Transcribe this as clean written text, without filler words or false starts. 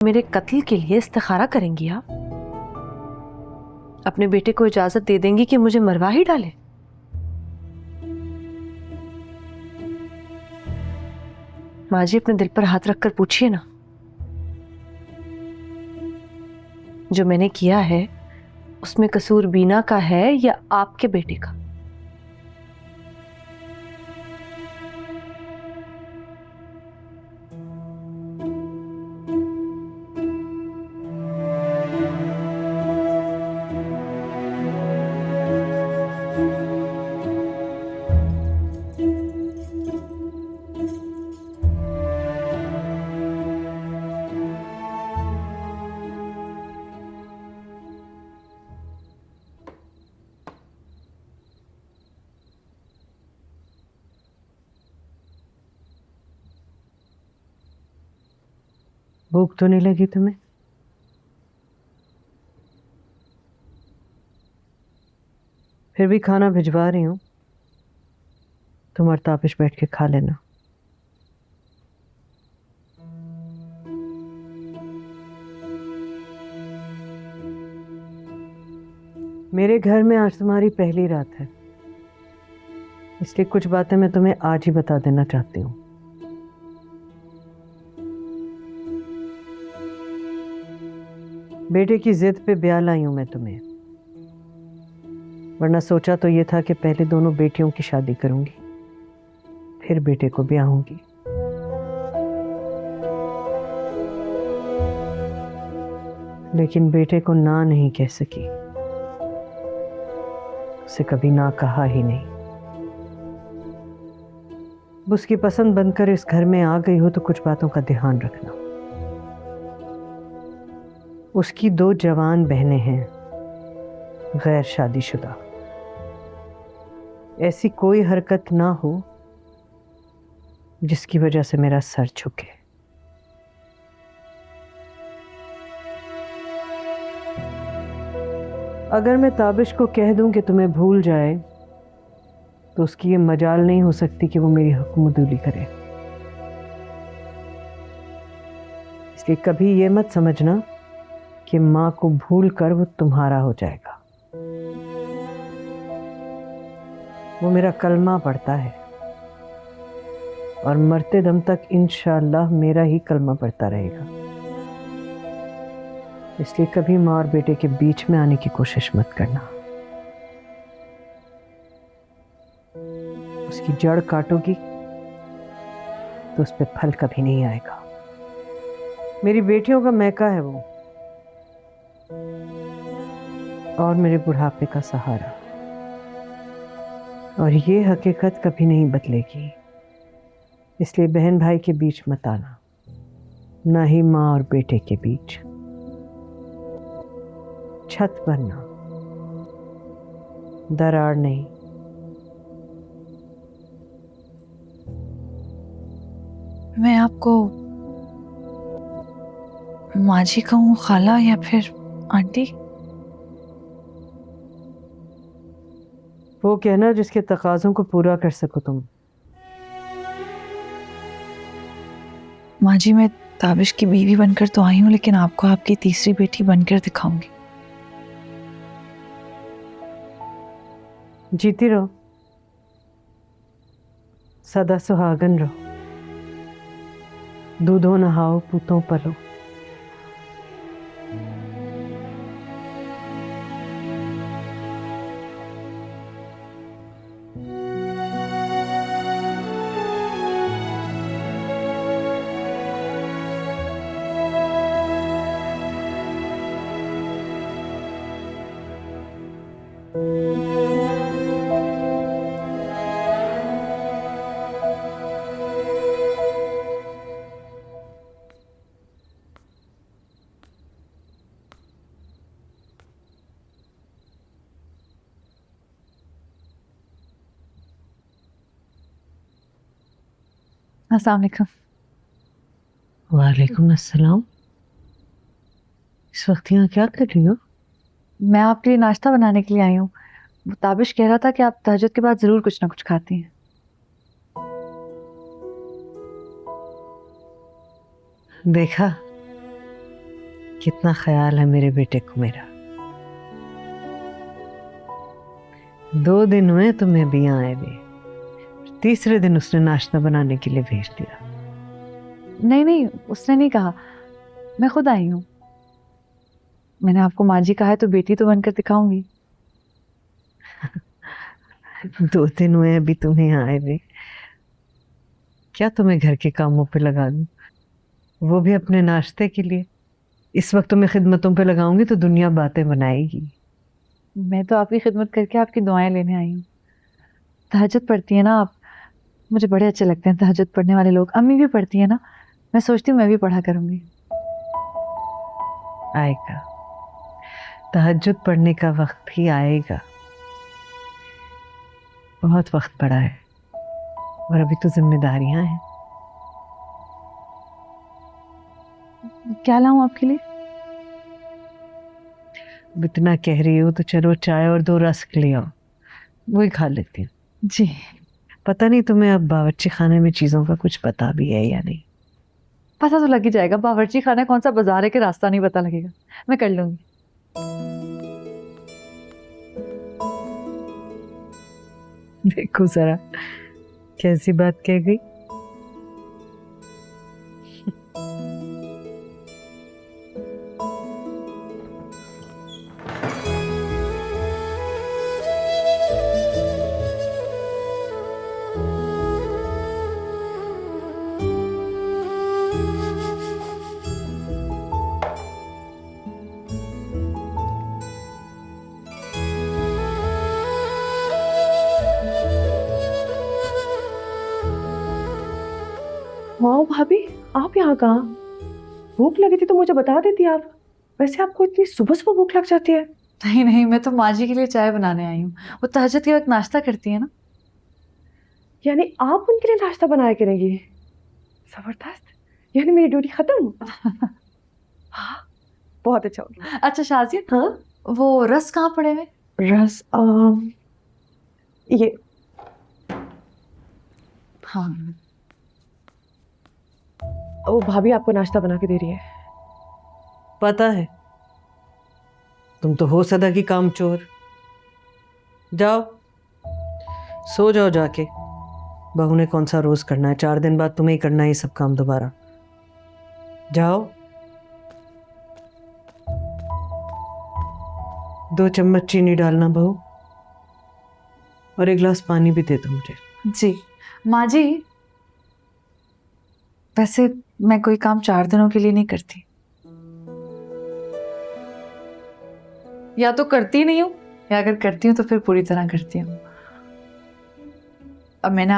मेरे कत्ल के लिए इस्तिखारा करेंगी आप? अपने बेटे को इजाजत दे देंगी कि मुझे मरवा ही डाले? माँ जी, अपने दिल पर हाथ रखकर पूछिए ना, जो मैंने किया है उसमें कसूर बीना का है या आपके बेटे का? भूख तो नहीं लगी तुम्हें? फिर भी खाना भिजवा रही हूँ, तुम और ताबिश बैठ के खा लेना। मेरे घर में आज तुम्हारी पहली रात है, इसलिए कुछ बातें मैं तुम्हें आज ही बता देना चाहती हूँ। बेटे की जिद पे ब्याह लाई हूं मैं तुम्हें, वरना सोचा तो ये था कि पहले दोनों बेटियों की शादी करूंगी, फिर बेटे को ब्याहूंगी। लेकिन बेटे को ना नहीं कह सकी, उसे कभी ना कहा ही नहीं। अब उसकी पसंद बनकर इस घर में आ गई हो तो कुछ बातों का ध्यान रखना। उसकी 2 जवान बहनें हैं, गैर शादीशुदा। ऐसी कोई हरकत ना हो जिसकी वजह से मेरा सर झुके। अगर मैं ताबिश को कह दूं कि तुम्हें भूल जाए तो उसकी ये मजाल नहीं हो सकती कि वो मेरी हुक्मदुली करे। इसलिए कभी ये मत समझना कि माँ को भूल कर वो तुम्हारा हो जाएगा। वो मेरा कलमा पढ़ता है और मरते दम तक इंशाअल्लाह मेरा ही कलमा पढ़ता रहेगा। इसलिए कभी माँ और बेटे के बीच में आने की कोशिश मत करना। उसकी जड़ काटोगी तो उस पर फल कभी नहीं आएगा। मेरी बेटियों का मैका है वो, और मेरे बुढ़ापे का सहारा, और ये हकीकत कभी नहीं बदलेगी। इसलिए बहन भाई के बीच मत आना, ना ही माँ और बेटे के बीच। छत बनना, दरार नहीं। मैं आपको माँ जी कहूँ, खाला या फिर आंटी? वो कहना जिसके तकाज़ों को पूरा कर सको तुम। माँ जी, मैं ताबिश की बीवी बनकर तो आई हूँ, लेकिन आपको आपकी तीसरी बेटी बनकर दिखाऊंगी। जीती रहो, सदा सुहागन रहो, दूधों नहाओ, पूतों पलो। अस्सलाम वालेकुम। वालेकुम अस्सलाम। इस वक्त यहाँ क्या कर रही हो? मैं आपके लिए नाश्ता बनाने के लिए आई हूँ। वो ताबिश कह रहा था कि आप तहज्जुद के बाद जरूर कुछ ना कुछ खाती हैं। देखा, कितना ख्याल है मेरे बेटे को मेरा। 2 दिन हुए तुम्हें भी यहाँ आए हुए, तीसरे दिन उसने नाश्ता बनाने के लिए भेज दिया। नहीं नहीं, उसने नहीं कहा, मैं खुद आई हूँ। मैंने आपको माँ जी कहा है तो बेटी तो बनकर दिखाऊंगी। 2 दिन हुए अभी तुम्हें यहाँ आए हुए, क्या तुम्हें घर के कामों पे लगा दूं, वो भी अपने नाश्ते के लिए। इस वक्त तुम्हें खिदमतों पे लगाऊंगी तो दुनिया बातें बनाएगी। मैं तो आपकी खिदमत करके आपकी दुआएं लेने आई हूँ। तहज्जुद पढ़ती है ना आप, मुझे बड़े अच्छे लगते हैं तहज्जुद पढ़ने वाले लोग। अम्मी भी पढ़ती है ना, मैं सोचती हूँ मैं भी पढ़ा करूंगी। आएगा, तहज्जुद पढ़ने का वक्त भी आएगा। बहुत वक्त पड़ा है और अभी तो जिम्मेदारियां हैं। क्या लाऊं आपके लिए? अब इतना कह रही हो तो चलो चाय और 2 रस्क ले आओ, वही खा लेती हूँ। जी। पता नहीं तुम्हें अब बावर्ची खाने में चीजों का कुछ पता भी है या नहीं। पता तो लग ही जाएगा, बावर्ची खाना कौन सा बाजार है कि रास्ता नहीं पता लगेगा। मैं कर लूंगी। देखो जरा कैसी बात कह गई। वाह भाभी, आप यहाँ कहाँ? भूख लगी थी तो मुझे बता देती आप। वैसे आपको इतनी सुबह सुबह भूख लग जाती है? नहीं नहीं, मैं तो माँ जी के लिए चाय बनाने आई हूँ। वो तहज्जुद के वक्त नाश्ता करती है ना। यानी आप उनके लिए नाश्ता बनाया करेंगी? जबरदस्त, यानी मेरी ड्यूटी खत्म। हाँ, बहुत अच्छा हो गया। अच्छा शाजिया, हाँ, वो रस कहाँ पड़े हुए? रस ये। हाँ। वो भाभी आपको नाश्ता बना के दे रही है। पता है, तुम तो हो सदा की कामचोर। जाओ सो जाओ जाके, बहू ने कौन सा रोज करना है, 4 दिन बाद तुम्हें ही करना है ये सब काम दोबारा। जाओ, 2 चम्मच चीनी डालना बहू, और 1 गिलास पानी भी दे दो मुझे। जी माँ जी, वैसे मैं कोई काम 4 दिनों के लिए नहीं करती। या तो करती नहीं हूँ, या अगर करती हूँ तो फिर पूरी तरह करती हूँ। अब मैंने